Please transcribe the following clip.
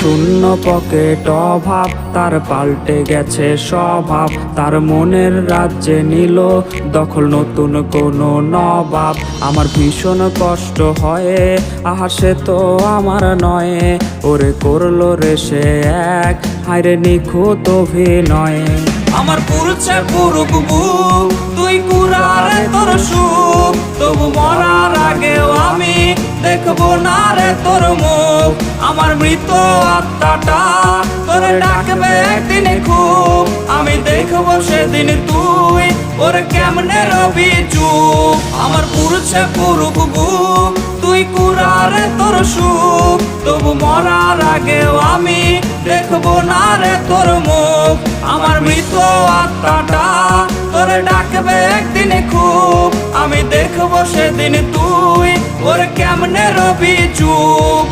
শূন্য পকেট অভাব, তার পাল্টে গেছে স্বভাব। তার মনের রাজ্যে নিল দখল নতুন কোনো নবাব। আমার ভীষণ কষ্ট হয়, আহা সে তো আমার নয়। ওরে করলো রে সে এক, হায়রে নিখুঁত অভিনয়। আমার পুরুষে পুরুক বুক, তুই কুড়ারে তোর সুখ। তবু মরার আগেও আমি দেখবো না রে তোর মুখ। আমার মৃত আত্মাটা তোরে ডাকবে একদিন খুব। আমি দেখবো সেদিন তুই ওরে কেমনে রবি চুপ। আমার পুরুষে পুরুক বুক, তুই কুড়ারে তোর সুখ। তবু মরার আগেও আমি দেখবো না রে তোর মুখ। আমার মৃত আত্মাটা তোরে ডাকবে একদিন খুব। আমি দেখবো সেদিন তুই ওরে কেমনে রবি চুপ।